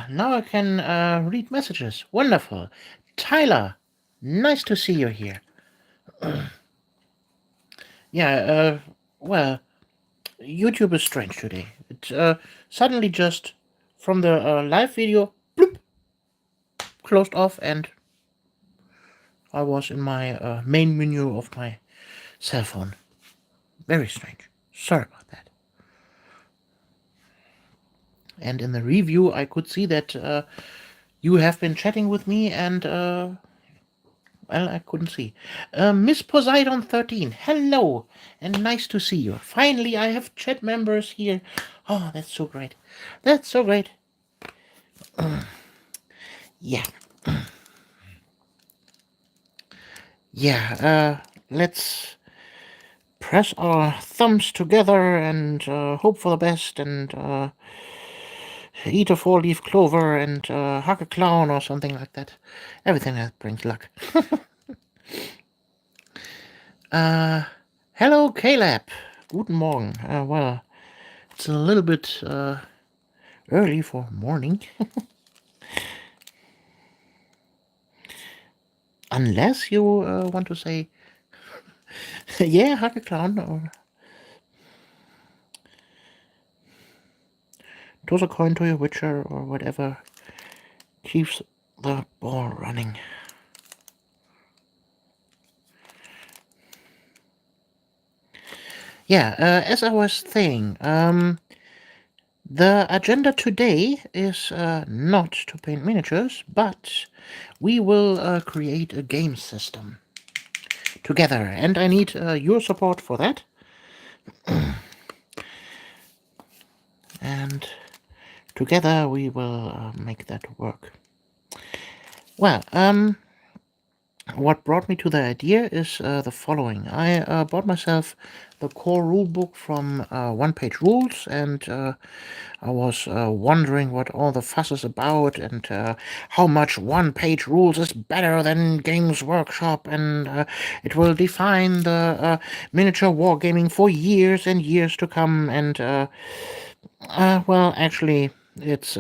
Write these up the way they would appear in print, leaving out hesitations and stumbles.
Now I can read messages. Wonderful. Tyler, nice to see you here. Yeah, well, YouTube is strange today. It suddenly just, from the live video, bloop, closed off, and I was in my main menu of my cell phone. Very strange. Sorry about that. And in the review, I could see that you have been chatting with me, and well, I couldn't see. Miss Poseidon 13, hello, and nice to see you. Finally, I have chat members here. Oh, that's so great. That's so great. Yeah. Yeah, let's press our thumbs together and hope for the best and eat a four-leaf clover and hug a clown or something like that. Everything that brings luck. Hello, Caleb. Guten Morgen. Well, it's a little bit early for morning. Unless you want to say, yeah, hug a clown, or toss a coin to your witcher, or whatever keeps the ball running. Yeah, as I was saying, the agenda today is not to paint miniatures, but we will create a game system together, and I need your support for that. And together we will make that work. Well, what brought me to the idea is the following. I bought myself the core rulebook from One Page Rules, and I was wondering what all the fuss is about, and how much One Page Rules is better than Games Workshop, and it will define the miniature wargaming for years and years to come. And well, actually, it's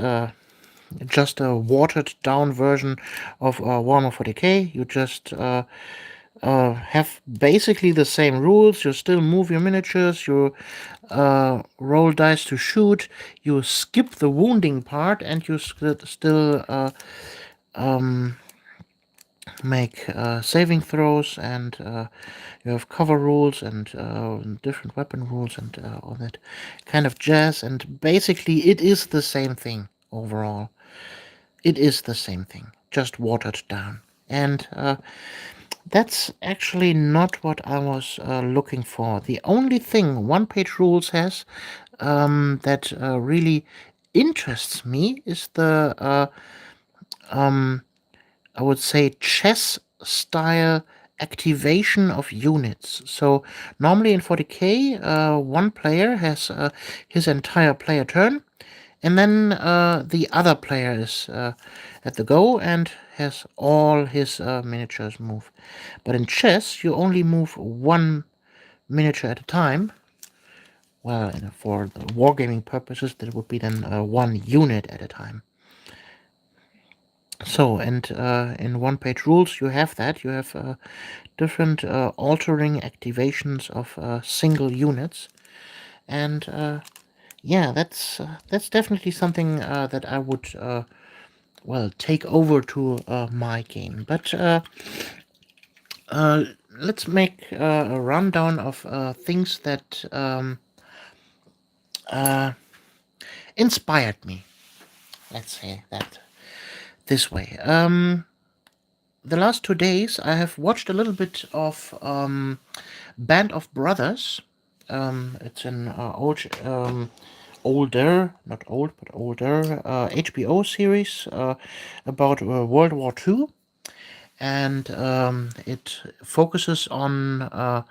just a watered down version of Warhammer 40k. You just have basically the same rules. You still move your miniatures, you roll dice to shoot, you skip the wounding part, and you still make saving throws, and you have cover rules and different weapon rules and all that kind of jazz. And basically it is the same thing overall. It is the same thing, just watered down. And that's actually not what I was looking for. The only thing One Page Rules has that really interests me is the, I would say, chess style activation of units. So normally in 40k, one player has his entire player turn, and then the other player is at the go and has all his miniatures move. But in chess, you only move one miniature at a time. Well, for the wargaming purposes, that would be then one unit at a time. So, and in One Page Rules, you have that. You have different altering activations of single units. And yeah, that's definitely something that I would well take over to my game. But let's make a rundown of things that inspired me. Let's say that this way. The last 2 days, I have watched a little bit of Band of Brothers. It's an older, not old, but older HBO series about World War II. And it focuses on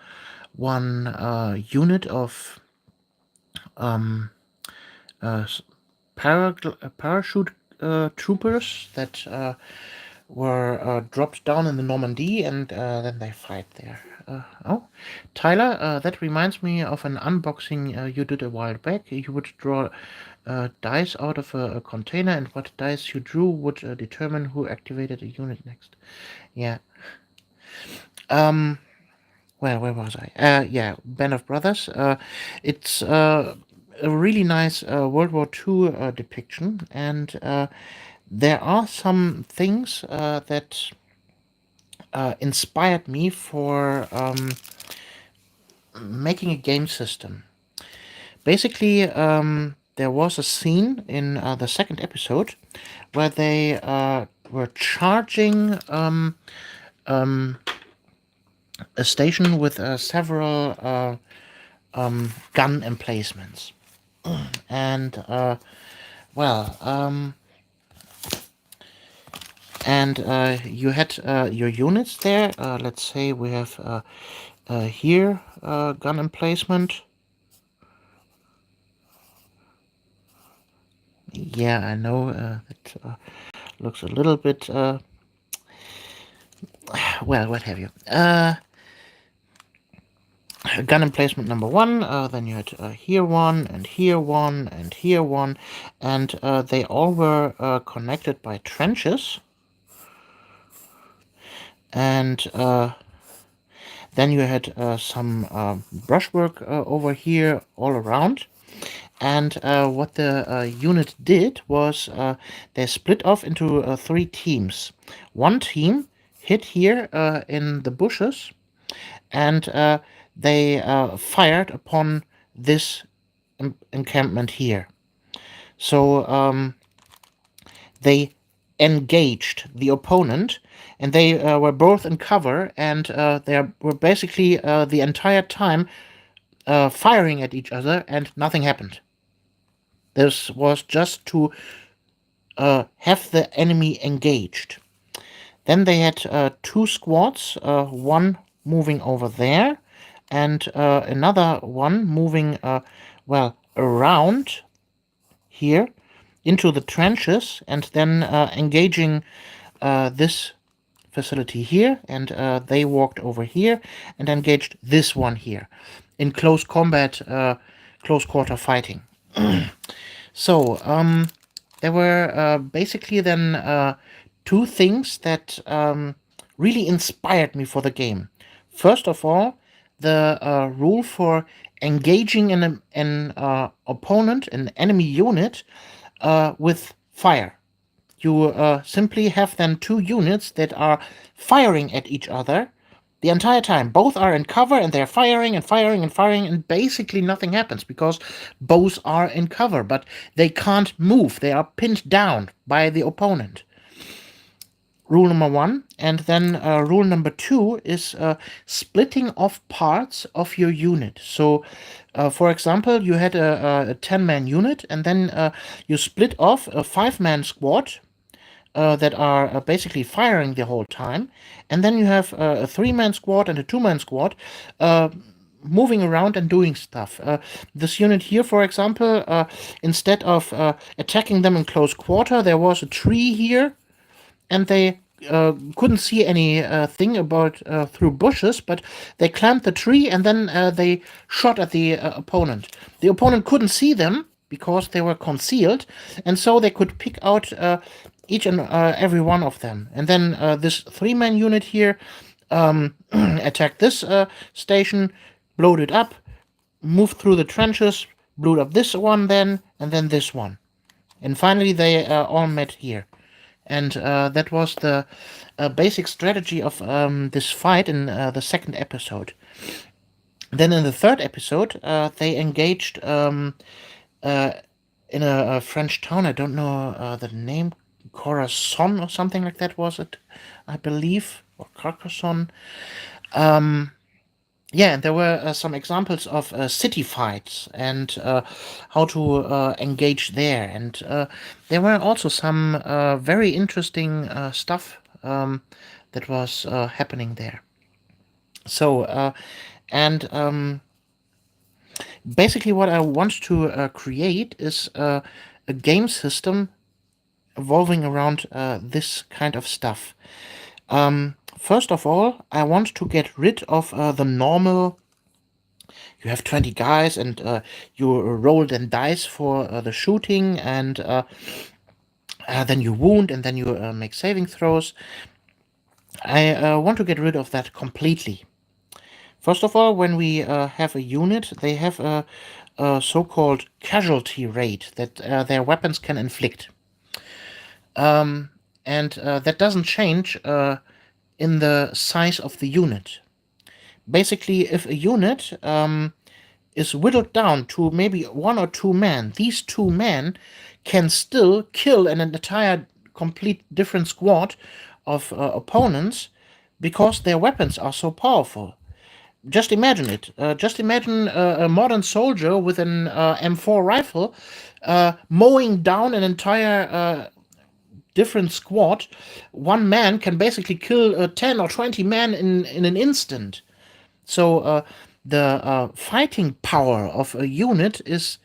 one unit of parachute troopers that were dropped down in the Normandy, and then they fight there. Tyler, that reminds me of an unboxing you did a while back. You would draw dice out of a container, and what dice you drew would determine who activated a unit next. Yeah. Well, where was I? Yeah, Band of Brothers. It's a really nice World War II depiction, and there are some things that inspired me for making a game system. Basically, there was a scene in the second episode where they were charging a station with several gun emplacements. And, well, and you had your units there. Let's say we have here gun emplacement. Yeah, I know it looks a little bit, well, what have you. Gun emplacement number one, then you had here one, and here one, and here one, and they all were connected by trenches. And then you had some brushwork over here all around. And what the unit did was they split off into 3 teams. One team hid here in the bushes, and they fired upon this encampment here. So they engaged the opponent, and they were both in cover, and they were basically the entire time firing at each other, and nothing happened. This was just to have the enemy engaged. Then they had 2 squads, one moving over there, and another one moving, well, around here into the trenches, and then engaging this facility here, and they walked over here and engaged this one here in close combat, close quarter fighting. So there were basically then 2 things that really inspired me for the game. First of all, the rule for engaging an opponent, an enemy unit, with fire. You simply have then 2 units that are firing at each other the entire time. Both are in cover, and they're firing and firing and firing, and basically nothing happens because both are in cover, but they can't move. They are pinned down by the opponent. Rule number 1. And then rule number 2 is splitting off parts of your unit. So, for example, you had a 10-man unit, and then you split off a 5-man squad that are basically firing the whole time, and then you have a 3-man squad and a 2-man squad moving around and doing stuff. This unit here, for example, instead of attacking them in close quarter, there was a tree here, and they couldn't see anything about through bushes, but they climbed the tree, and then they shot at the opponent. The opponent couldn't see them because they were concealed, and so they could pick out each and every one of them. And then this 3-man unit here attacked this station, blowed it up, moved through the trenches, blew up this one then, and then this one. And finally they all met here. And that was the basic strategy of this fight in the second episode. Then in the third episode, they engaged in a French town. I don't know the name. Corazon or something like that was it, I believe, or Carcassonne. Yeah, and there were some examples of city fights and how to engage there. And there were also some very interesting stuff that was happening there. So, and basically what I want to create is a game system evolving around this kind of stuff. First of all, I want to get rid of the normal. You have 20 guys and you roll then dice for the shooting, and then you wound, and then you make saving throws. I want to get rid of that completely. First of all, when we have a unit, they have a so-called casualty rate that their weapons can inflict. And that doesn't change in the size of the unit. Basically, if a unit is whittled down to maybe 1 or 2 men, these 2 men can still kill an entire complete different squad of opponents because their weapons are so powerful. Just imagine it. Just imagine a modern soldier with an M4 rifle mowing down an entire different squad. One man can basically kill 10 or 20 men in an instant. So the fighting power of a unit is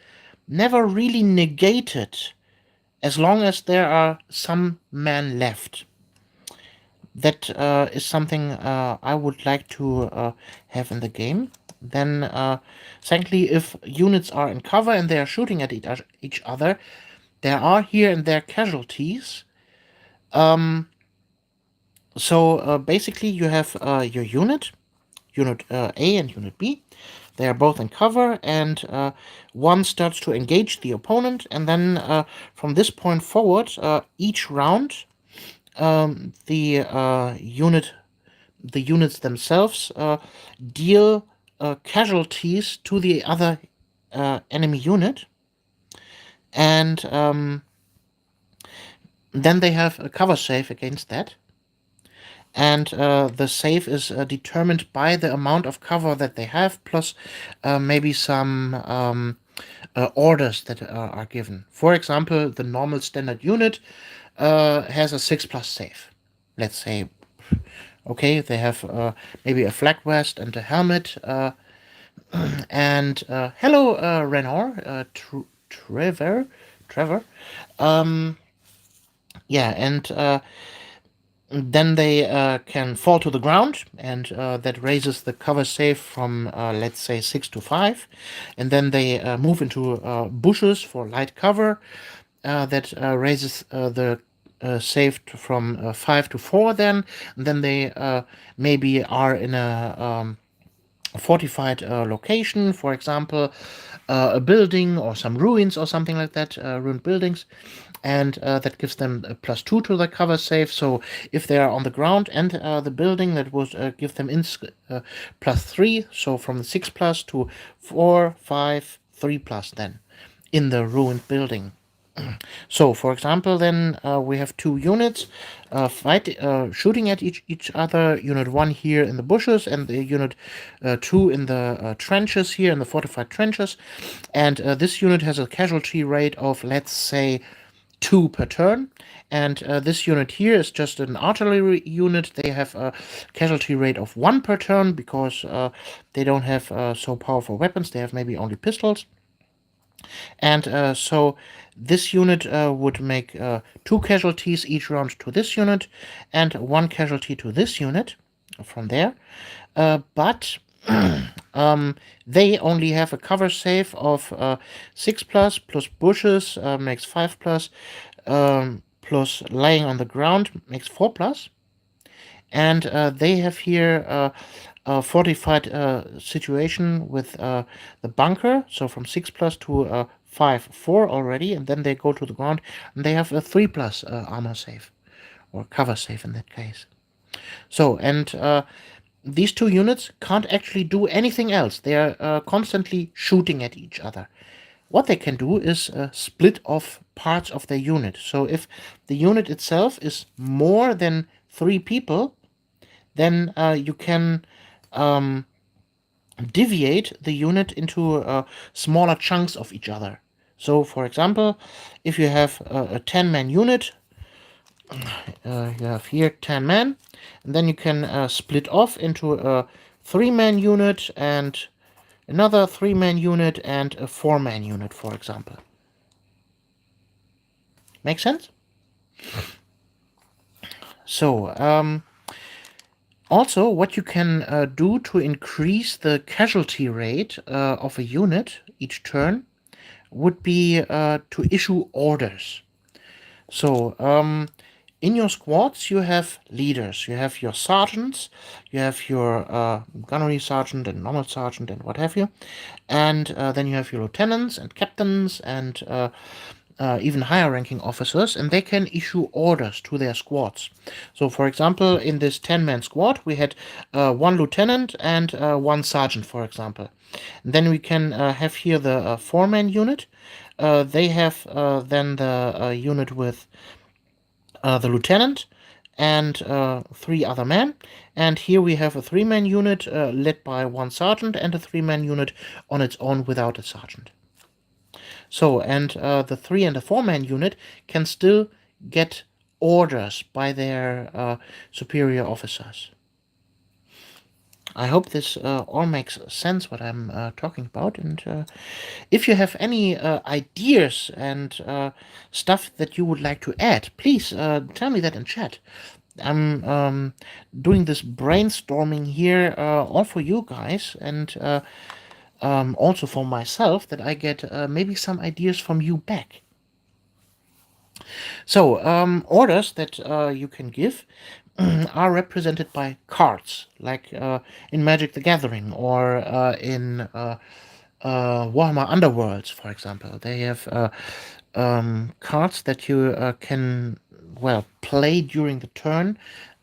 never really negated as long as there are some men left. That is something I would like to have in the game. Then, secondly, if units are in cover and they are shooting at each other, there are here and there casualties. So basically, you have your unit A and Unit B. They are both in cover, and one starts to engage the opponent, and then from this point forward, each round, the units themselves deal casualties to the other enemy unit, and then they have a cover save against that. And the save is determined by the amount of cover that they have, plus maybe some orders that are given. For example, the normal standard unit has a 6+ save. Let's say, okay, they have maybe a flak vest and a helmet. And hello, Renor, Trevor. Yeah, and then they can fall to the ground, and that raises the cover save from, let's say, 6 to 5. And then they move into bushes for light cover. That raises the save from 5 to 4 then. And then they maybe are in a fortified location, for example, a building or some ruins or something like that, ruined buildings, and that gives them a +2 to the cover save. So if they are on the ground and the building, that would give them +3. So from the 6+ to 4, 5, 3+ then in the ruined building. So, for example, then we have 2 units shooting at each other. Unit 1 here in the bushes, and the unit 2 in the trenches here, in the fortified trenches. And this unit has a casualty rate of, let's say, 2 per turn. And this unit here is just an artillery unit. They have a casualty rate of 1 per turn because they don't have so powerful weapons. They have maybe only pistols. And so this unit would make 2 casualties each round to this unit, and 1 casualty to this unit from there. But they only have a cover save of 6+ plus bushes makes 5+, plus laying on the ground makes 4+. And they have here a fortified situation with the bunker, so from 6+ to 5, 4 already, and then they go to the ground, and they have a 3+ armor save, or cover save in that case. So, and these 2 units can't actually do anything else. They are constantly shooting at each other. What they can do is split off parts of their unit. So if the unit itself is more than 3 people, then you can deviate the unit into smaller chunks of each other. So, for example, if you have a 10-man unit, you have here 10 men, and then you can split off into a 3-man unit and another 3-man unit and a 4-man unit, for example. Make sense? So, Also, what you can do to increase the casualty rate of a unit each turn would be to issue orders. So, in your squads, you have leaders. You have your sergeants, you have your gunnery sergeant and normal sergeant and what have you, and then you have your lieutenants and captains and even higher ranking officers, and they can issue orders to their squads. So, for example, in this 10-man squad, we had one lieutenant and one sergeant, for example. And then we can have here the 4-man unit. They have then the unit with the lieutenant and 3 other men. And here we have a 3-man unit led by one sergeant and a 3-man unit on its own without a sergeant. So, and the 3 and the 4-man unit can still get orders by their superior officers. I hope this all makes sense what I'm talking about. And if you have any ideas and stuff that you would like to add, please tell me that in chat. I'm doing this brainstorming here all for you guys and also for myself, that I get maybe some ideas from you back. So, orders that you can give are represented by cards, like in Magic the Gathering or in Warhammer Underworlds, for example. They have cards that you can, well, play during the turn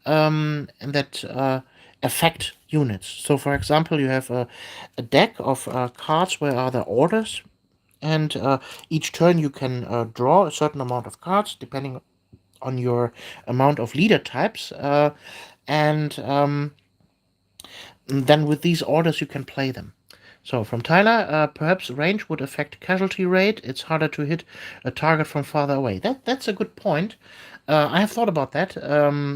and that affect units. So, for example, you have a deck of cards where are the orders, and each turn you can draw a certain amount of cards depending on your amount of leader types, and then with these orders you can play them. So from Tyler, perhaps range would affect casualty rate. It's harder to hit a target from farther away. That's a good point. I have thought about that.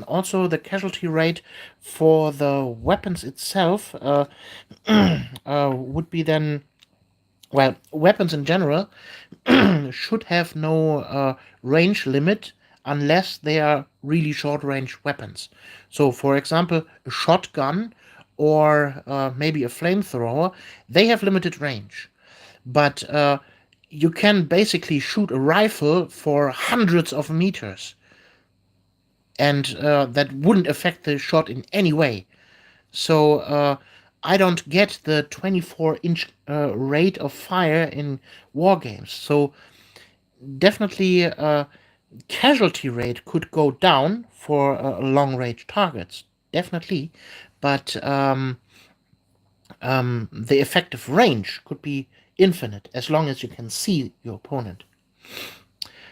Also, the casualty rate for the weapons itself would be then, well, weapons in general should have no range limit unless they are really short range weapons. So, for example, a shotgun or maybe a flamethrower, they have limited range. But you can basically shoot a rifle for hundreds of meters, and that wouldn't affect the shot in any way. So I don't get the 24-inch rate of fire in war games. So definitely casualty rate could go down for long range targets, definitely, but the effective range could be infinite as long as you can see your opponent.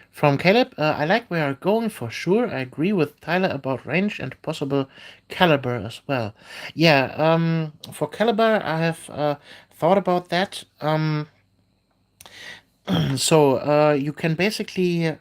From Caleb, I like where you're going for sure. I agree with Tyler about range and possible caliber as well. Yeah, for caliber, I have thought about that. So you can basically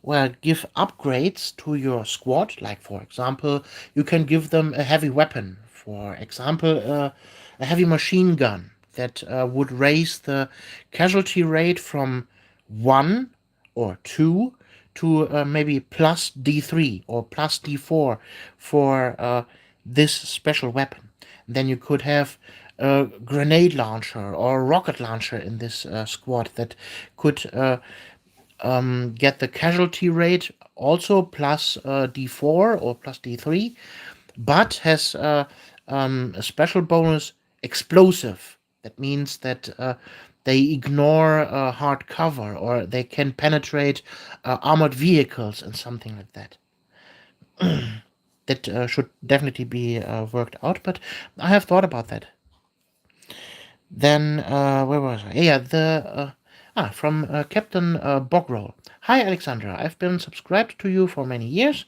well, give upgrades to your squad. Like, for example, you can give them a heavy weapon. For example, a heavy machine gun that would raise the casualty rate from 1 or 2 to maybe plus D3 or plus D4 for this special weapon. Then you could have a grenade launcher or a rocket launcher in this squad that could get the casualty rate also plus D4 or plus D3, but has a special bonus explosive. That means that they ignore hard cover, or they can penetrate armored vehicles and something like that. That should definitely be worked out, but I have thought about that. Then, where was I? Yeah, the from Captain Bogrol. Hi, Alexandra. I've been subscribed to you for many years.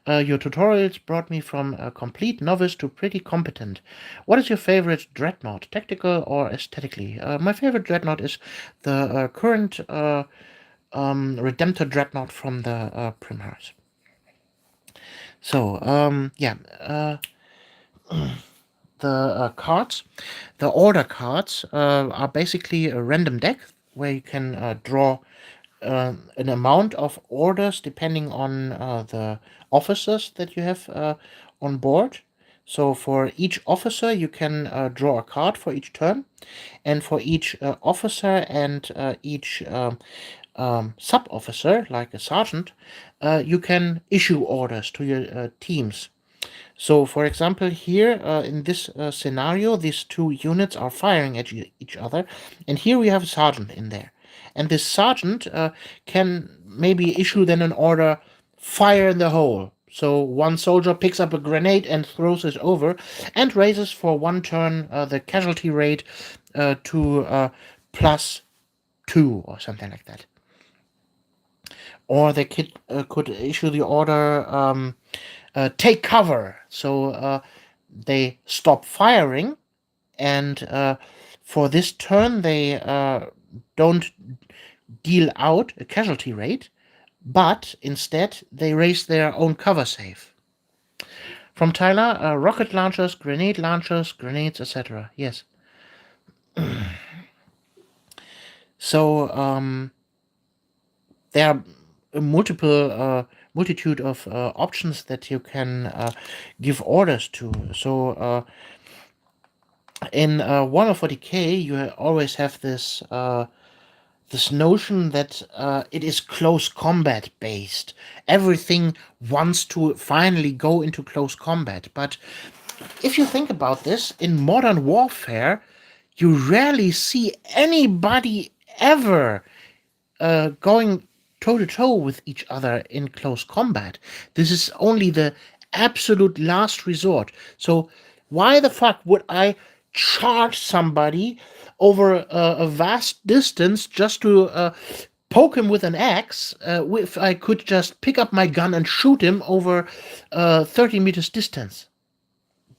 Your tutorials brought me from a complete novice to pretty competent. What is your favorite dreadnought, tactical or aesthetically? My favorite dreadnought is the current Redemptor dreadnought from the Primars. So, yeah, the cards, the order cards, are basically a random deck where you can draw an amount of orders depending on the officers that you have on board. So for each officer, you can draw a card for each turn, and for each officer and each sub-officer, like a sergeant, you can issue orders to your teams. So, for example, here in this scenario, these two units are firing at each other, and here we have a sergeant in there. And this sergeant can maybe issue then an order, fire in the hole. So one soldier picks up a grenade and throws it over, and raises for one turn the casualty rate to +2 or something like that. Or they could issue the order, take cover. So they stop firing, and for this turn they don't deal out a casualty rate, but instead they raise their own cover save. From Tyler, rocket launchers, grenades, etc. Yes. So there are a multitude of options that you can give orders to. So in Warhammer 40k, you always have this notion that it is close combat based. Everything wants to finally go into close combat. But if you think about this, in modern warfare, you rarely see anybody ever going toe-to-toe with each other in close combat. This is only the absolute last resort. So why the fuck would I charge somebody over a vast distance just to poke him with an axe if I could just pick up my gun and shoot him over 30 meters distance?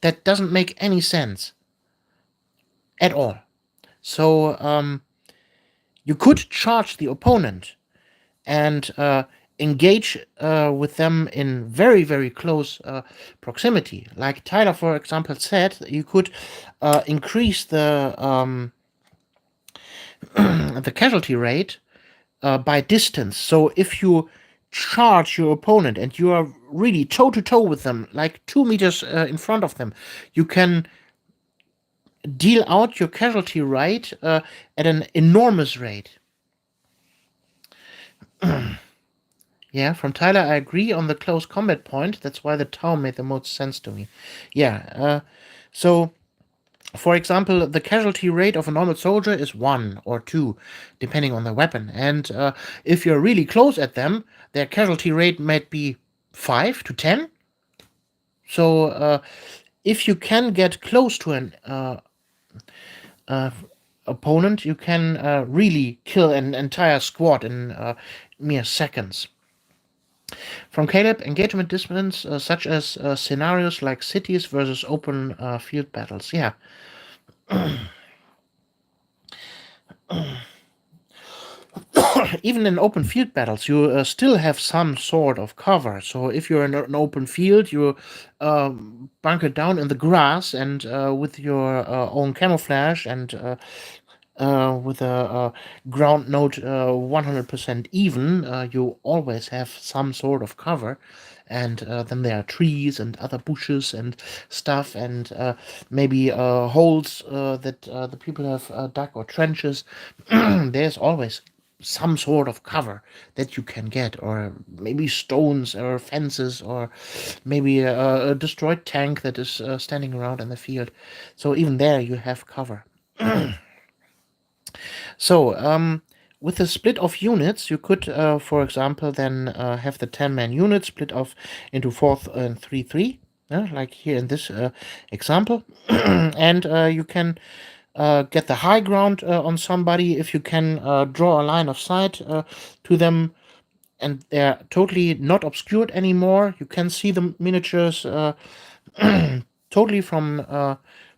That doesn't make any sense at all. So you could charge the opponent and engage with them in very, very close proximity. Like Tyler, for example, said, you could increase the the casualty rate by distance. So if you charge your opponent and you are really toe-to-toe with them, like 2 meters in front of them, you can deal out your casualty rate at an enormous rate. Yeah, from Tyler, I agree on the close combat point. That's why the town made the most sense to me. Yeah, so, for example, the casualty rate of a normal soldier is 1 or 2, depending on the weapon. And if you're really close at them, their casualty rate might be 5 to 10. So if you can get close to an opponent, you can really kill an entire squad in mere seconds. From Caleb, engagement disciplines such as scenarios like cities versus open field battles. Yeah. Even in open field battles, you still have some sort of cover. So if you're in an open field, you bunker down in the grass and with your own camouflage and with a ground note 100% even, you always have some sort of cover. And then there are trees and other bushes and stuff, and maybe holes that the people have dug, or trenches. There's always some sort of cover that you can get, or maybe stones or fences, or maybe a destroyed tank that is standing around in the field. So even there you have cover. So, with the split of units, you could, for example, then have the 10-man unit split off into 4th and 3-3, like here in this example. And you can get the high ground on somebody if you can draw a line of sight to them, and they're totally not obscured anymore. You can see the miniatures totally from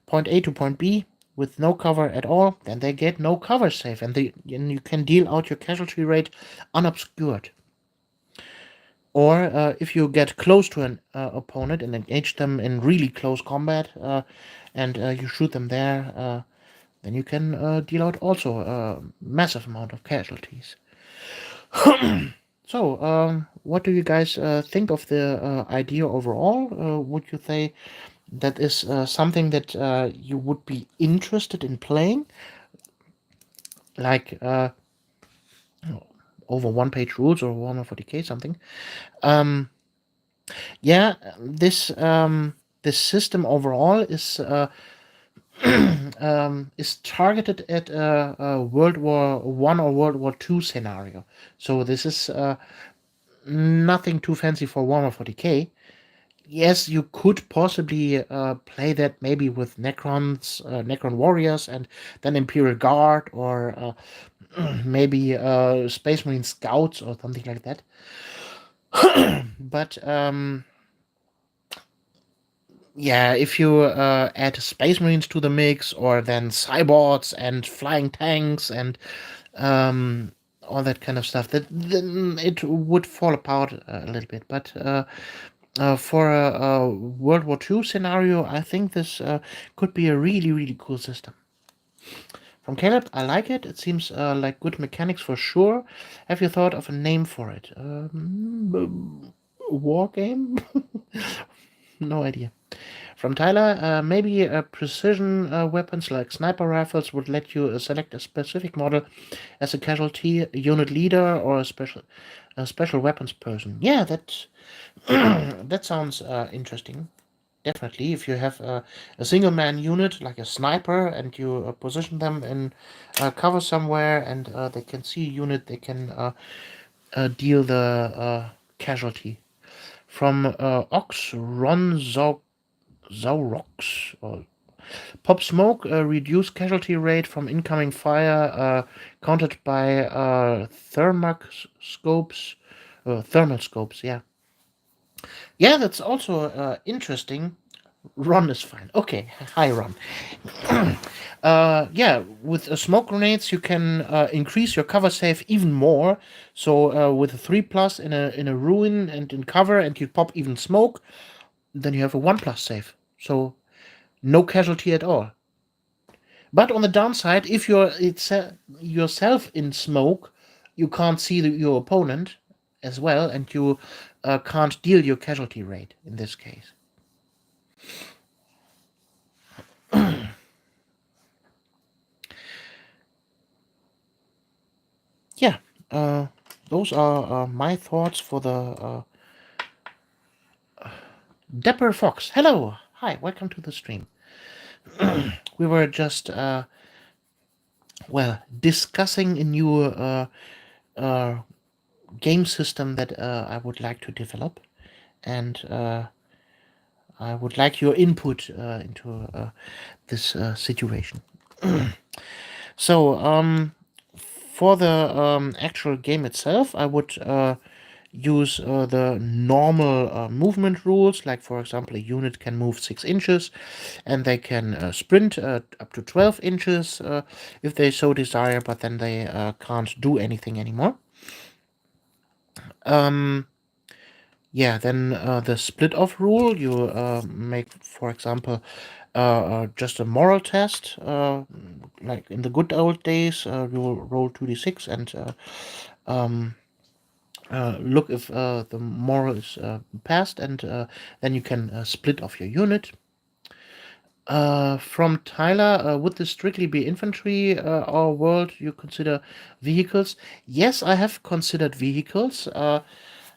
point A to point B with no cover at all. Then they get no cover save, and you can deal out your casualty rate unobscured. Or if you get close to an opponent and engage them in really close combat, and you shoot them there, then you can deal out also a massive amount of casualties. So, what do you guys think of the idea overall? Would you say that is something that you would be interested in playing, like over one-page rules or Warhammer 40k something. Um, yeah, this system overall is targeted at a World War One or World War Two scenario. So this is nothing too fancy for Warhammer 40k. Yes, you could possibly play that maybe with Necron warriors, and then Imperial Guard, or maybe Space Marine scouts or something like that. But yeah, if you add Space Marines to the mix, or then cyborgs and flying tanks and um, all that kind of stuff, then it would fall apart a little bit. But for a World War II scenario, I think this could be a really, really cool system. From Caleb, I like it. It seems like good mechanics for sure. Have you thought of a name for it? War game? No idea. From Tyler, maybe precision weapons like sniper rifles would let you select a specific model as a casualty unit leader or a special weapons person. Yeah, that that sounds interesting. Definitely, if you have a single man unit like a sniper, and you position them in cover somewhere, and they can see a unit, they can deal the casualty. From Ox Ron Zaurox, or Pop Smoke, reduce casualty rate from incoming fire, countered by thermal scopes. Yeah, yeah, that's also interesting. Ron is fine. Okay, hi Ron. Yeah, with smoke grenades you can increase your cover save even more. So with a 3+ in a ruin and in cover, and you pop even smoke, then you have a 1+ save. So no casualty at all. But on the downside, if you're yourself in smoke, you can't see your opponent as well, and you can't deal your casualty rate in this case. Yeah, those are my thoughts for the Dapper Fox. Hello, hi, welcome to the stream. We were just discussing a new game system that I would like to develop, and I would like your input into this situation. So, for the actual game itself, I would use the normal movement rules. Like, for example, a unit can move 6 inches, and they can sprint up to 12 inches if they so desire, but then they can't do anything anymore. Yeah, then the split off rule, you make, for example, just a moral test. Like in the good old days, you will roll 2d6 and look if the moral is passed, and then you can split off your unit. From Tyler, would this strictly be infantry or world you consider vehicles? Yes, I have considered vehicles.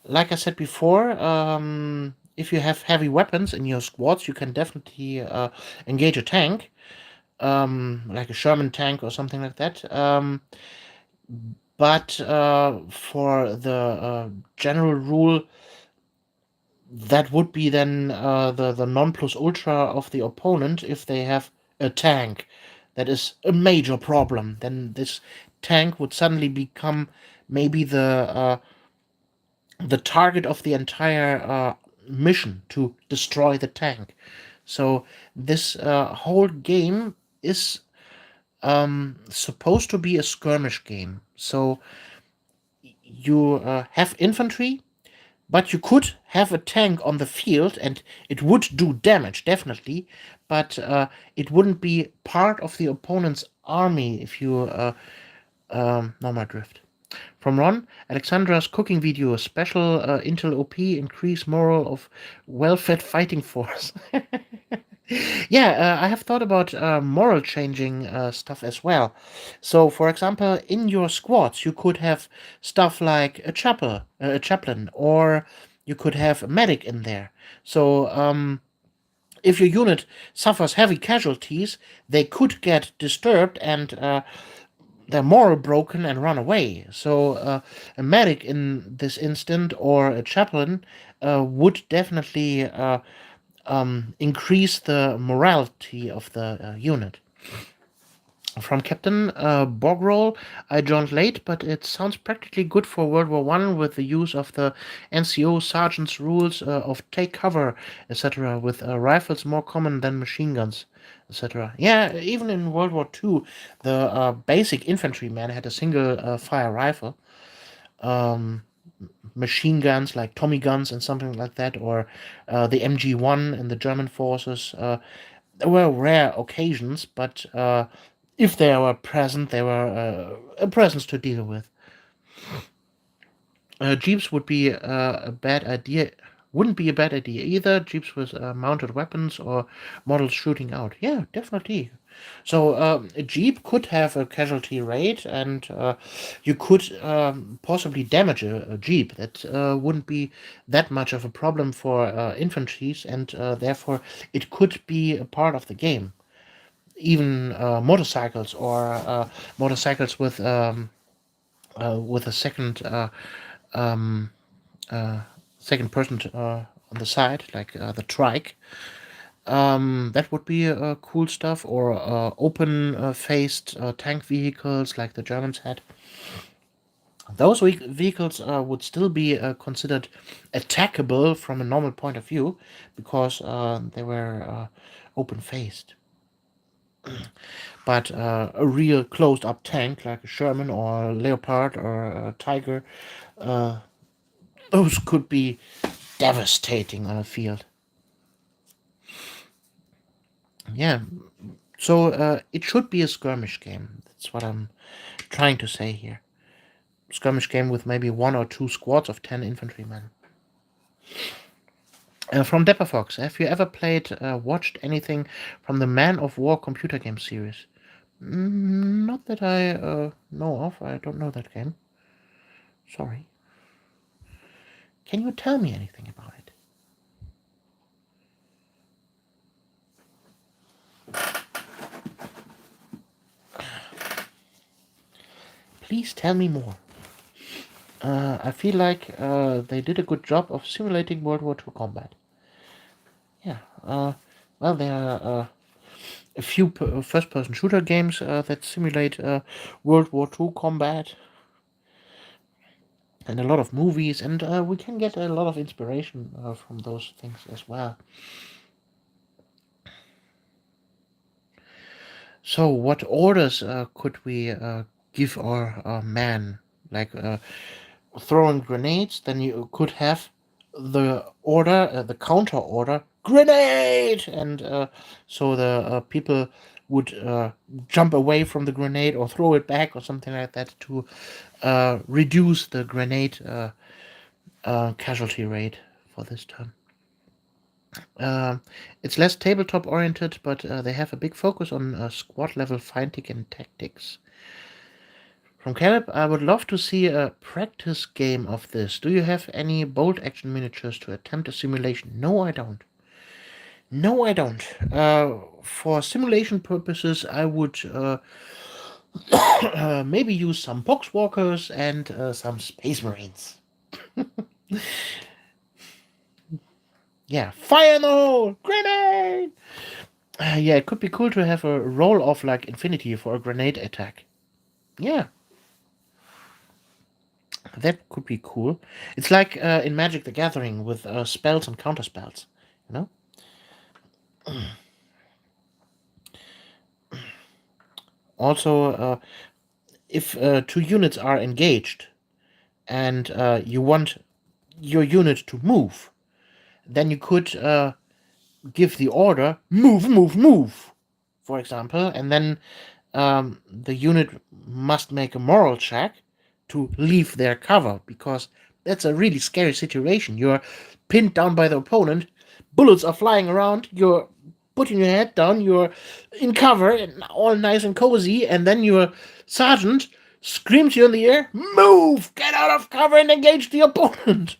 Like I said before, if you have heavy weapons in your squads, you can definitely engage a tank, like a Sherman tank or something like that. But for the general rule, that would be then the non plus ultra of the opponent. If they have a tank, that is a major problem. Then this tank would suddenly become maybe the target of the entire mission to destroy the tank. So this whole game is supposed to be a skirmish game. So you have infantry, but you could have a tank on the field, and it would do damage, definitely, but it wouldn't be part of the opponent's army if you know my drift. From Ron, Alexandra's cooking video, special Intel OP, increase moral of well-fed fighting force. Yeah, I have thought about moral changing stuff as well. So, for example, in your squads, you could have stuff like a chaplain, or you could have a medic in there. So, if your unit suffers heavy casualties, they could get disturbed and their moral broken and run away. So a medic in this instant or a chaplain would definitely increase the morality of the unit. From Captain Bogrol, I joined late, but it sounds practically good for World War One with the use of the NCO sergeant's rules of take cover, etc., with rifles more common than machine guns, etc. Yeah, even in World War Two, the basic infantryman had a single fire rifle. Um, Machine guns like Tommy guns and something like that, or the MG1 in the German forces. There were rare occasions, but if they were present, they were a presence to deal with. Jeeps would be a bad idea. Wouldn't be a bad idea either. Jeeps with mounted weapons or models shooting out. Yeah, definitely. So a jeep could have a casualty rate, and you could possibly damage a jeep. That wouldn't be that much of a problem for infantries, and therefore it could be a part of the game. Even motorcycles or motorcycles with a um, second person on the side, like the trike. That would be cool stuff, or open faced tank vehicles like the Germans had. Those vehicles would still be considered attackable from a normal point of view because they were open faced. But a real closed up tank like a Sherman or a Leopard or a Tiger, uh, those could be devastating on a field. Yeah, so it should be a skirmish game. That's what I'm trying to say here. Skirmish game with maybe one or two squads of 10 infantrymen. From Depper Fox, have you ever watched anything from the Man of War computer game series? Not that I know of. I don't know that game. Sorry. Can you tell me anything about it? Please tell me more. I feel like they did a good job of simulating World War II combat. Yeah. Well, there are a few first-person shooter games that simulate World War II combat, and a lot of movies, and we can get a lot of inspiration from those things as well. So, what orders could we give our man? Like throwing grenades, then you could have the counter order, grenade, and so the people would jump away from the grenade or throw it back or something like that to reduce the grenade casualty rate for this turn. It's less tabletop oriented, but they have a big focus on squad level fighting and tactics. From Caleb, I would love to see a practice game of this. Do you have any bolt action miniatures to attempt a simulation? No, I don't. No, I don't. For simulation purposes, I would maybe use some boxwalkers and some space marines. Yeah, fire in the hole! Grenade! Yeah, it could be cool to have a roll off like Infinity for a grenade attack. Yeah. That could be cool. It's like in Magic the Gathering with spells and counter spells, you know? Also, if two units are engaged and you want your unit to move, then you could give the order move, move, move, for example, and then the unit must make a moral check to leave their cover, because that's a really scary situation. You're pinned down by the opponent, bullets are flying around, you're putting your head down, you're in cover, and all nice and cozy, and then your sergeant screams you in the air, "Move! Get out of cover and engage the opponent!"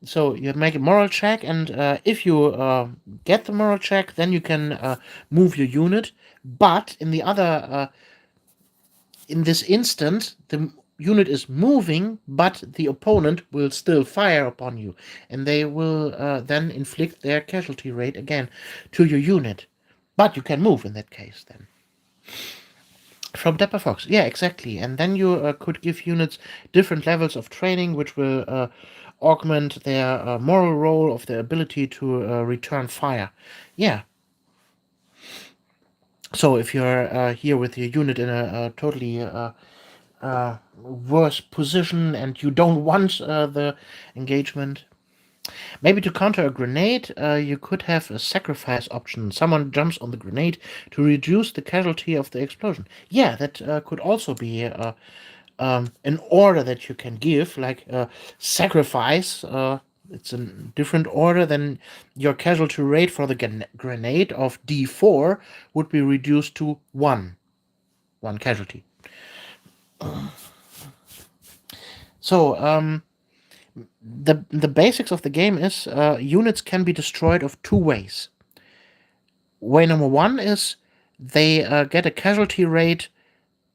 So you make a moral check, and if you get the moral check, then you can move your unit. But in this instant, the unit is moving, but the opponent will still fire upon you, and they will then inflict their casualty rate again to your unit. But you can move in that case then. From Dapper Fox, yeah, exactly. And then you could give units different levels of training, which will augment their moral role of their ability to return fire. Yeah. So if you're here with your unit in a totally worse position and you don't want the engagement, maybe to counter a grenade, you could have a sacrifice option. Someone jumps on the grenade to reduce the casualty of the explosion. Yeah, that could also be an order that you can give, like sacrifice. It's a different order than your casualty rate for the grenade of D4 would be reduced to 1 casualty. So the basics of the game is units can be destroyed of 2 ways. Way number 1 is they get a casualty rate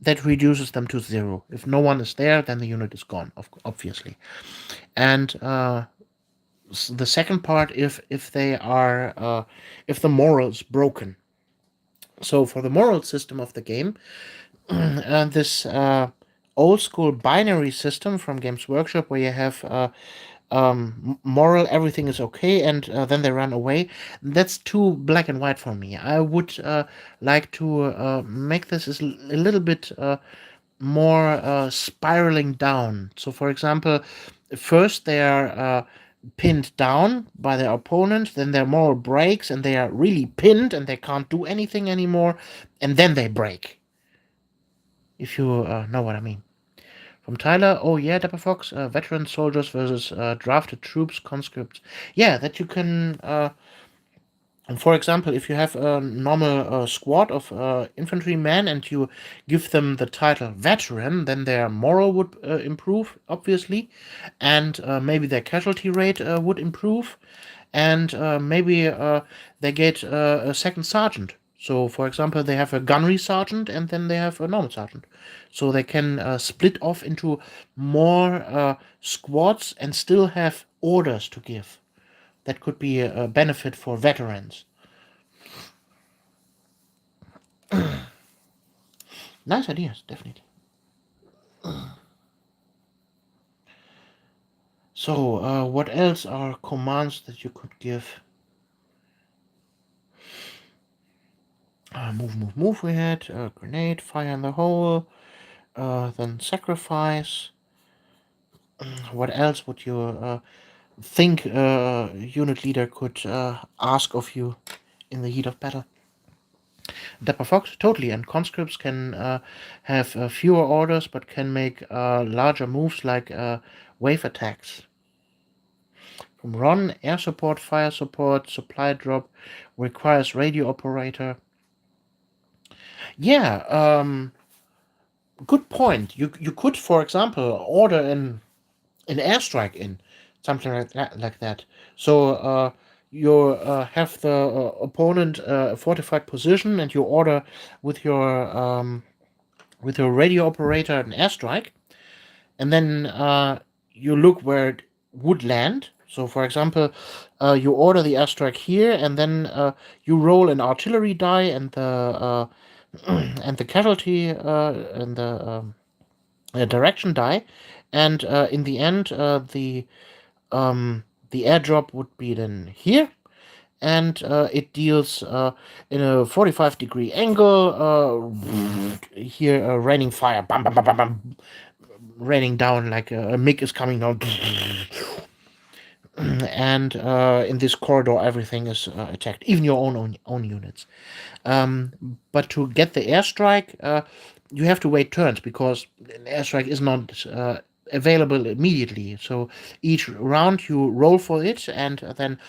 that reduces them to 0. If no one is there, then the unit is gone, obviously. And the second part, if they are if the moral is broken. So for the moral system of the game, this old school binary system from Games Workshop, where you have moral, everything is okay, and then they run away. That's too black and white for me. I would like to make this a little bit more spiraling down. So, for example, first they are pinned down by their opponent, then their moral breaks, and they are really pinned and they can't do anything anymore, and then they break. If you know what I mean. From Tyler, oh yeah, Dapper Fox, veteran soldiers versus drafted troops, conscripts. Yeah, that you can. For example, if you have a normal squad of infantrymen and you give them the title veteran, then their moral would improve, obviously, and maybe their casualty rate would improve, and maybe they get a second sergeant. So, for example, they have a gunnery sergeant and then they have a normal sergeant. So they can split off into more squads and still have orders to give. That could be a benefit for veterans. Nice ideas, definitely. So, what else are commands that you could give? Move we had. Grenade, fire in the hole. Then sacrifice. What else would you think unit leader could ask of you in the heat of battle? Dapper Fox, totally. And conscripts can have fewer orders, but can make larger moves like wave attacks. From Ron, air support, fire support, supply drop, requires radio operator. Yeah, good point. You could, for example, order an airstrike in something like that. So you have the opponent fortified position, and you order with your radio operator an airstrike, and then you look where it would land. So, for example, you order the airstrike here, and then you roll an artillery die and the and the casualty and the direction die, and in the end, the airdrop would be then here, and it deals in a 45-degree angle. Here, raining fire, bam, bam, bam, bam, bam, raining down like a MiG is coming down. And in this corridor, everything is attacked, even your own units. But to get the airstrike, you have to wait turns because an airstrike is not available immediately. So each round you roll for it, and then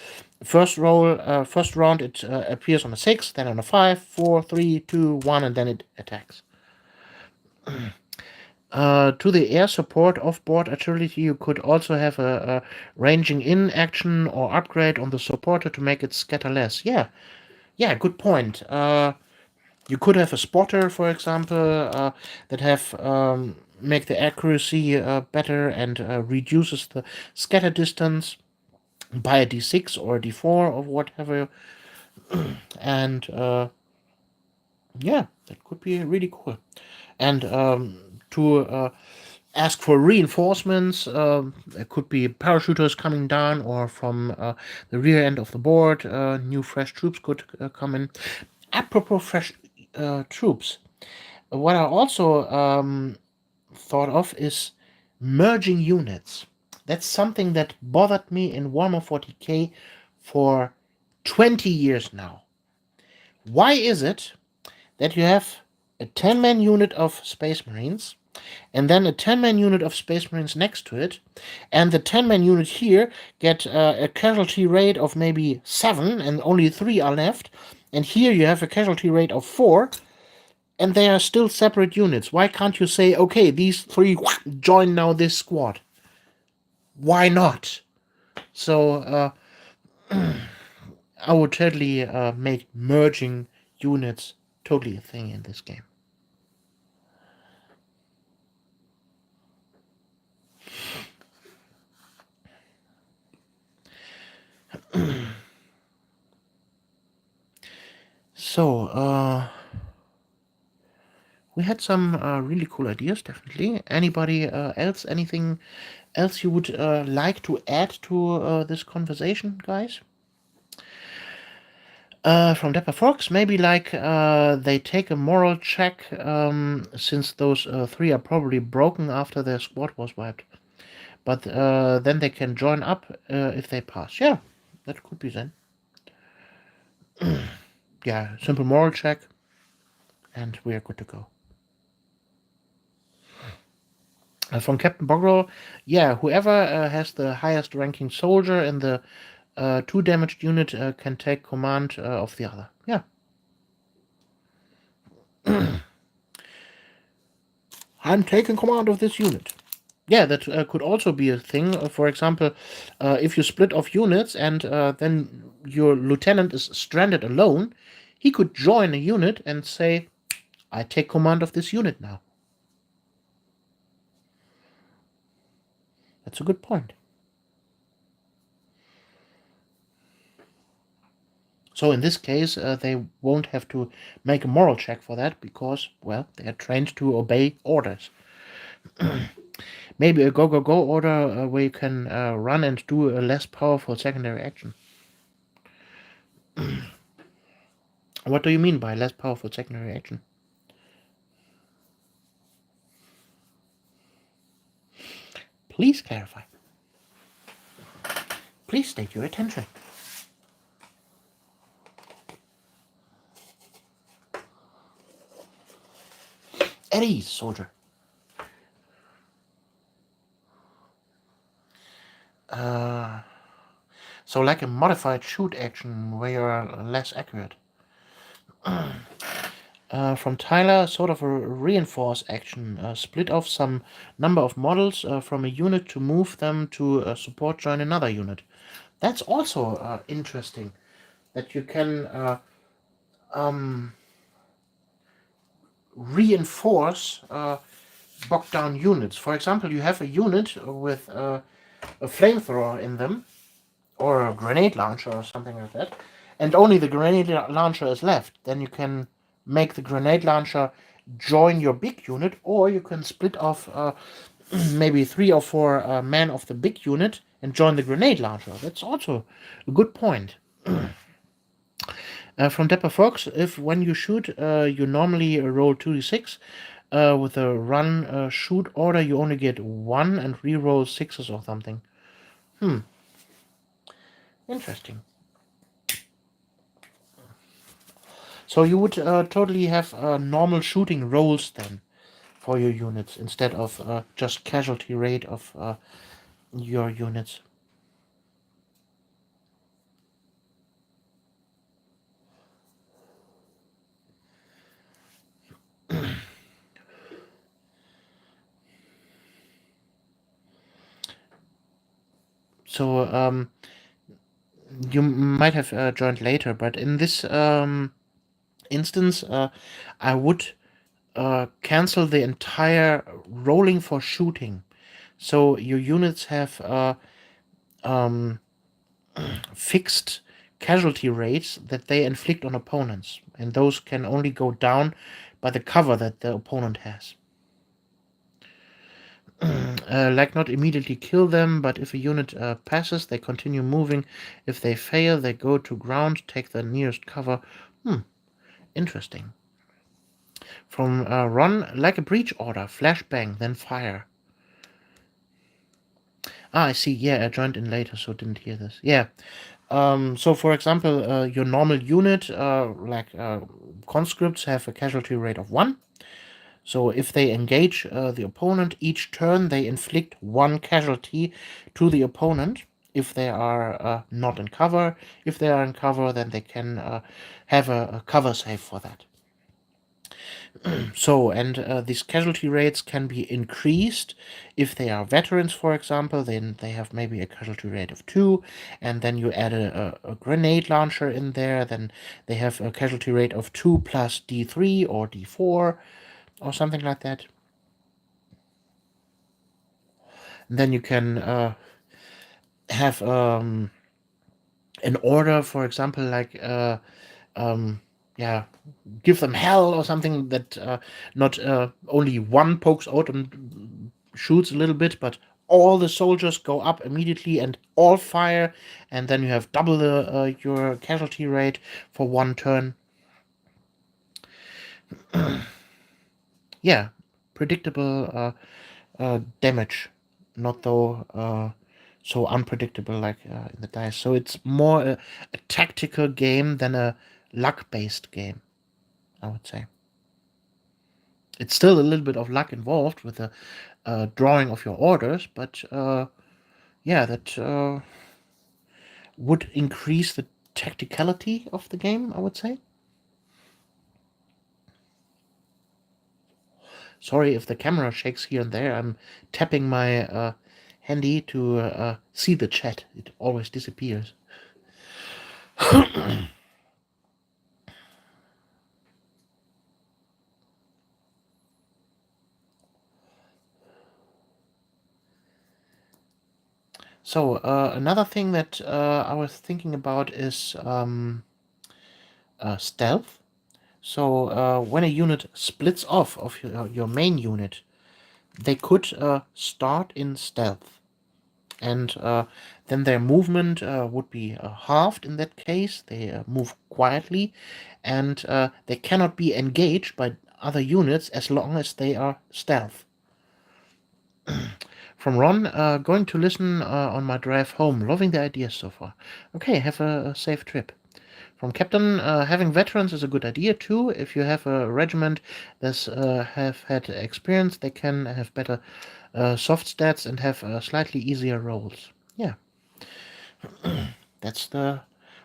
first round it appears on a 6, then on a 5, 4, 3, 2, 1, and then it attacks. To the air support off-board agility, you could also have a ranging in action or upgrade on the supporter to make it scatter less. Yeah, good point. You could have a spotter, for example, that have make the accuracy better and reduces the scatter distance by a d6 or a d4 or whatever. And yeah, that could be really cool. And to ask for reinforcements, there could be parachuters coming down, or from the rear end of the board, new fresh troops could come in. Apropos fresh troops, what I also thought of is merging units. That's something that bothered me in Warhammer 40k for 20 years now. Why is it that you have a 10-man unit of Space Marines and then a 10-man unit of Space Marines next to it, and the 10-man unit here get a casualty rate of maybe 7 and only 3 are left, and here you have a casualty rate of 4, and they are still separate units? Why can't you say, okay, these 3 join now this squad? Why not? So I would totally make merging units totally a thing in this game. So we had some really cool ideas, definitely. Anybody else? Anything else you would like to add to this conversation, guys? From Dapper Fox, maybe like they take a moral check, since those 3 are probably broken after their squad was wiped. But then they can join up if they pass. Yeah, that could be then. Yeah, simple moral check, and we are good to go. From Captain Bogrel, yeah, whoever has the highest ranking soldier in the 2 damaged unit can take command of the other. Yeah. I'm taking command of this unit. Yeah, that could also be a thing. For example, if you split off units and then your lieutenant is stranded alone, he could join a unit and say, I take command of this unit now. That's a good point. So in this case, they won't have to make a moral check for that because, well, they are trained to obey orders. Maybe a go-go-go order where you can run and do a less powerful secondary action. What do you mean by less powerful secondary action? Please clarify. Please state your attention. At ease, soldier. So like a modified shoot action where you're less accurate. From Tyler, sort of a reinforce action. Split off some number of models from a unit to move them to support join another unit. That's also interesting, that you can reinforce bogged down units. For example, you have a unit with a flamethrower in them, or a grenade launcher or something like that, and only the grenade launcher is left. Then you can make the grenade launcher join your big unit, or you can split off maybe 3 or 4 men of the big unit and join the grenade launcher. That's also a good point. From Dapper Fox, if when you shoot, you normally roll 2d6, with a run shoot order, you only get 1 and re-roll 6s or something. Interesting. So you would totally have normal shooting rolls then. for your units instead of just casualty rate of your units. So you might have joined later, but in this instance, I would cancel the entire rolling for shooting. So your units have fixed casualty rates that they inflict on opponents, and those can only go down by the cover that the opponent has. Like not immediately kill them, but if a unit passes, they continue moving. If they fail, they go to ground, take the nearest cover. Interesting. From run like a breach order, flashbang, then fire. I see. Yeah, I joined in later, so didn't hear this. Yeah. So, for example, your normal unit, like conscripts, have a casualty rate of 1. So, if they engage the opponent each turn, they inflict 1 casualty to the opponent. If they are not in cover, if they are in cover, then they can have a cover save for that. So, and these casualty rates can be increased if they are veterans, for example. Then they have maybe a casualty rate of 2, and then you add a grenade launcher in there. Then they have a casualty rate of 2 plus D3 or D4 or something like that. And then you can have an order, for example, like yeah, give them hell or something that not only one pokes out and shoots a little bit, but all the soldiers go up immediately and all fire, and then you have double your casualty rate for 1 turn. Yeah, predictable damage, not though so unpredictable like in the dice. So it's more a tactical game than a luck-based game, I would say. It's still a little bit of luck involved with the drawing of your orders, but yeah, that would increase the tacticality of the game, I would say. Sorry if the camera shakes here and there. I'm tapping my handy to see the chat. It always disappears. So another thing that I was thinking about is stealth. So when a unit splits off of your main unit, they could start in stealth, and then their movement would be halved in that case. They move quietly, and they cannot be engaged by other units as long as they are stealth. From Ron, going to listen on my drive home. Loving the ideas so far. Okay, have a safe trip. From Captain, having veterans is a good idea too. If you have a regiment that have had experience, they can have better soft stats and have slightly easier rolls. Yeah, that's the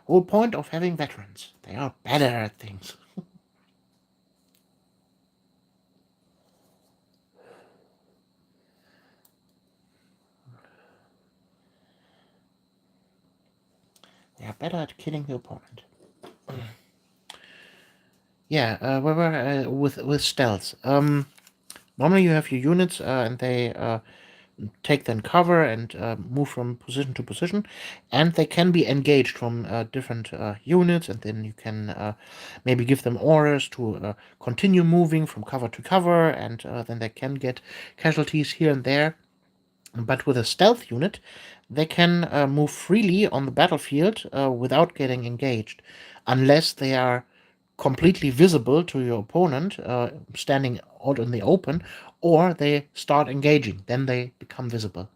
whole point of having veterans. They are better at things. They are better at killing the opponent. Yeah, with stealth. Normally you have your units and they take then cover and move from position to position, and they can be engaged from different units, and then you can maybe give them orders to continue moving from cover to cover, and then they can get casualties here and there. But with a stealth unit, they can move freely on the battlefield without getting engaged, unless they are completely visible to your opponent, standing out in the open, or they start engaging. Then they become visible.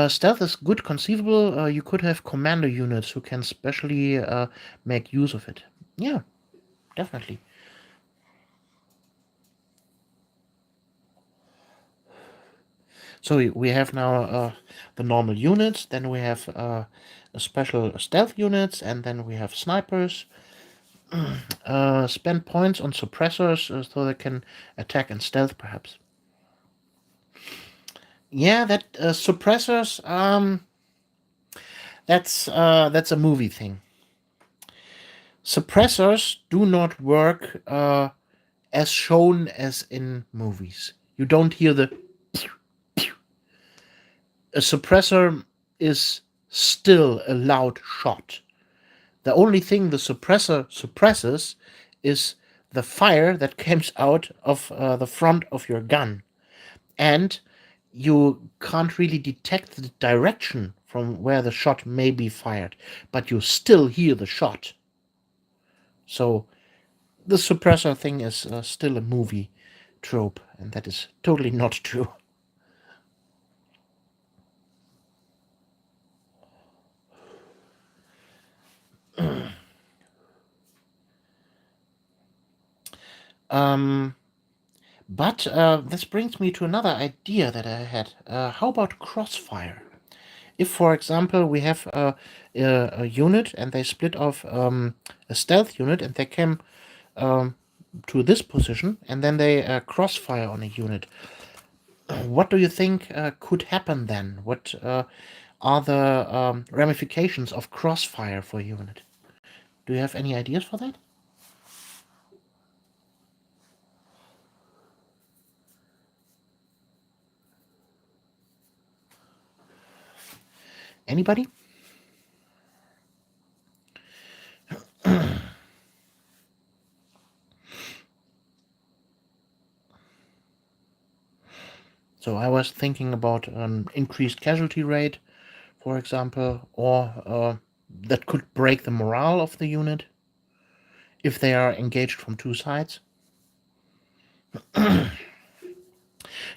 Stealth is good conceivable. You could have commander units who can specially make use of it. Yeah, definitely. So we have now the normal units, then we have special stealth units, and then we have snipers. Spend points on suppressors so they can attack and stealth, perhaps. Yeah, that suppressors. That's a movie thing. Suppressors do not work as shown as in movies. You don't hear the. A suppressor is still a loud shot. The only thing the suppressor suppresses is the fire that comes out of the front of your gun. And you can't really detect the direction from where the shot may be fired, but you still hear the shot. So the suppressor thing is still a movie trope, and that is totally not true. um, but this brings me to another idea that I had. How about crossfire? If, for example, we have a unit and they split off a stealth unit and they came um, to this position and then they crossfire on a unit, what do you think could happen then? What are the ramifications of crossfire for a unit? Do you have any ideas for that? Anybody? So I was thinking about an increased casualty rate, for example, or that could break the morale of the unit if they are engaged from two sides.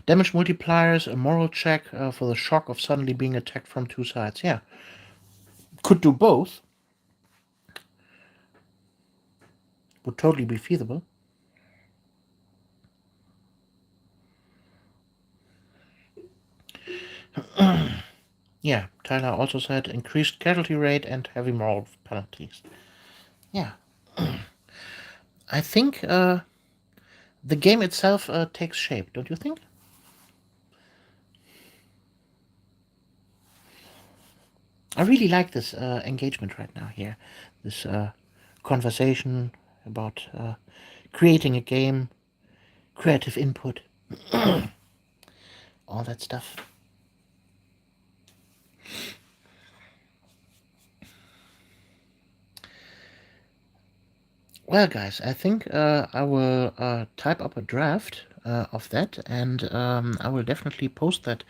Damage multipliers, a moral check for the shock of suddenly being attacked from two sides. Yeah, could do both. Would totally be feasible. Yeah, Tyler also said increased casualty rate and heavy moral penalties. Yeah, I think the game itself takes shape, don't you think? I really like this engagement right now here. This conversation about creating a game, creative input, all that stuff. Well, guys, I think I will type up a draft of that, and I will definitely post that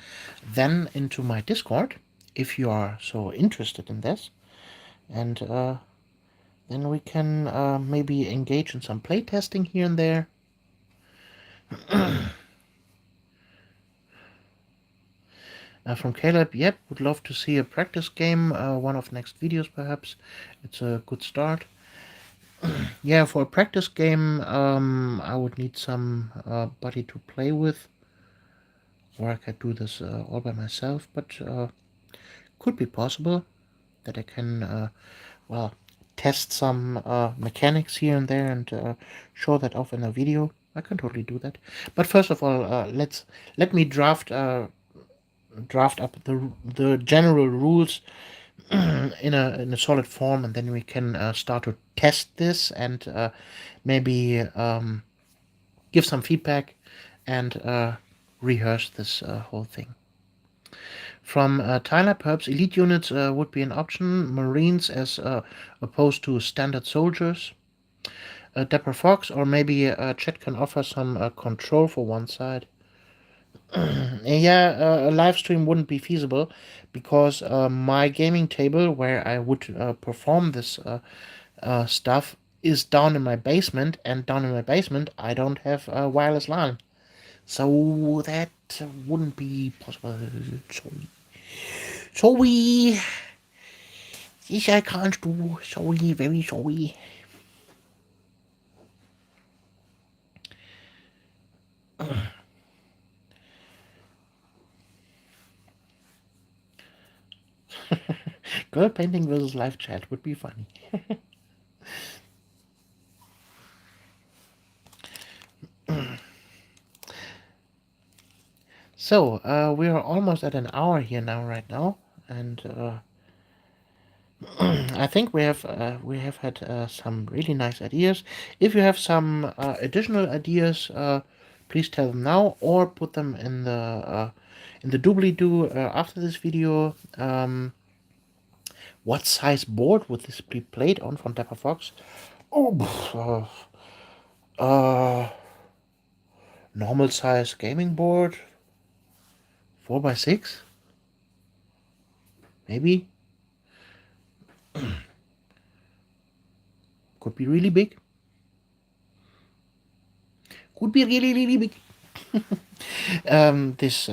then into my Discord if you are so interested in this. And then we can maybe engage in some playtesting here and there. From Caleb, yep, would love to see a practice game, one of next videos perhaps. It's a good start. Yeah, for a practice game, I would need some buddy to play with, or I could do this all by myself, but could be possible that I can, well, test some mechanics here and there and show that off in a video. I can totally do that. But first of all, let me draft up the general rules in a solid form, and then we can start to test this and maybe give some feedback and rehearse this whole thing. From Tyler, perhaps elite units would be an option. Marines as opposed to standard soldiers. Dapper Fox, or maybe Chat can offer some control for one side. Yeah, a live stream wouldn't be feasible because my gaming table where I would perform this stuff is down in my basement, and down in my basement I don't have a wireless LAN, so that wouldn't be possible. Sorry, this I can't do. Sorry, very sorry. Girl painting versus live chat would be funny. So, we are almost at an hour here now, right now, and I think we have had some really nice ideas. If you have some additional ideas, please tell them now or put them in the doobly doo after this video. What size board would this be played on from Dapper Fox? Oh, normal size gaming board, 4x6, maybe. Could be really big. Could be really, really big. This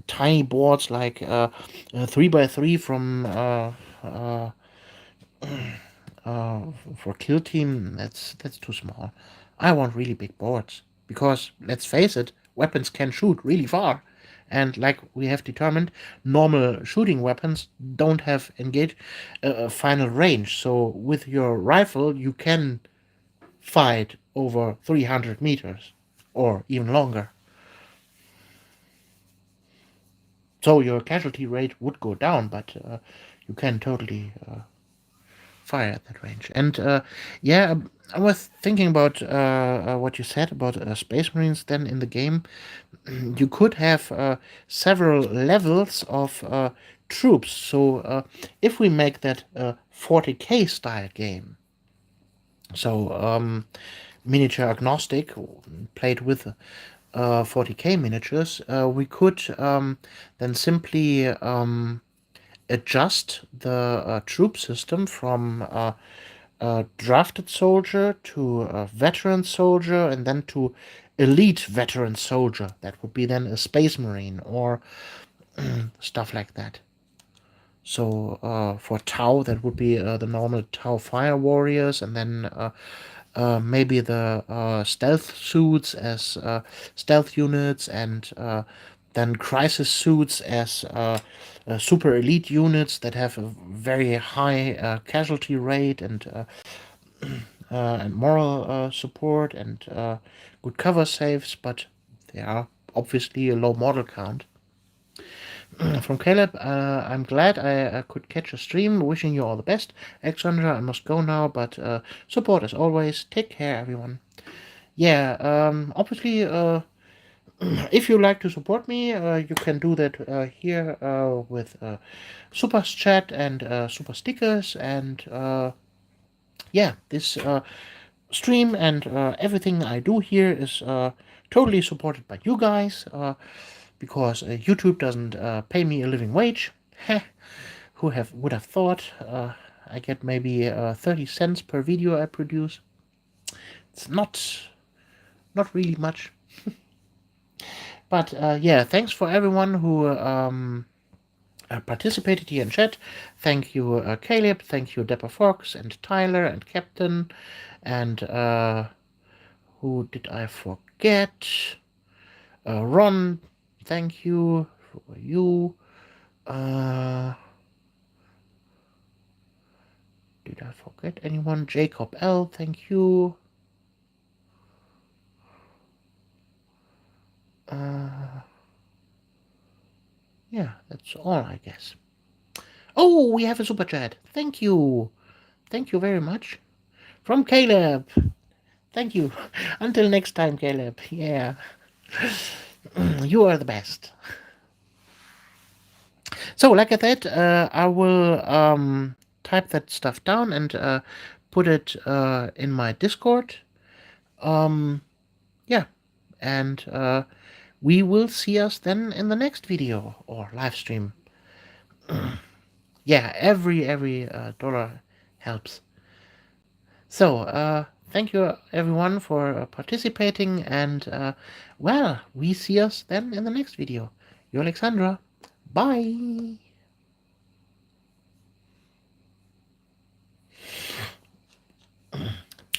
tiny boards like 3x3 from for Kill Team, that's too small. I want really big boards because let's face it, weapons can shoot really far, and like we have determined, normal shooting weapons don't have engage final range. So with your rifle, you can fight over 300 meters or even longer. So your casualty rate would go down, but you can totally fire at that range. And yeah, I was thinking about what you said about Space Marines. Then in the game, you could have several levels of troops. So if we make that 40k style game, so miniature agnostic, played with 40k miniatures, we could then simply adjust the troop system from drafted soldier to veteran soldier and then to elite veteran soldier. That would be then a space marine or stuff like that. So for Tau, that would be the normal Tau fire warriors, and then maybe the stealth suits as stealth units, and then crisis suits as super elite units that have a very high casualty rate and moral support and good cover saves, but they are obviously a low model count. From Caleb, I'm glad I could catch a stream. Wishing you all the best. Alexandra, I must go now, but support as always. Take care, everyone. Yeah, obviously, if you like to support me, you can do that here with super chat and super stickers. And yeah, this stream and everything I do here is totally supported by you guys. Because YouTube doesn't pay me a living wage. Who would have thought? I get maybe 30 cents per video I produce. It's not really much. But yeah, thanks for everyone who participated here in chat. Thank you, Caleb. Thank you, Dapper Fox and Tyler and Captain. And who did I forget? Ron, thank you. For you. Did I forget anyone? Jacob L, thank you. Yeah, that's all, I guess. Oh, we have a super chat. Thank you. Thank you very much. From Caleb. Thank you. Until next time, Caleb. Yeah. You are the best. So, like I said, I will type that stuff down and put it in my Discord. Yeah. And we will see us then in the next video or live stream. Yeah, every dollar helps. So, thank you everyone for participating, and well, we see us then in the next video. You're Alexandra. Bye.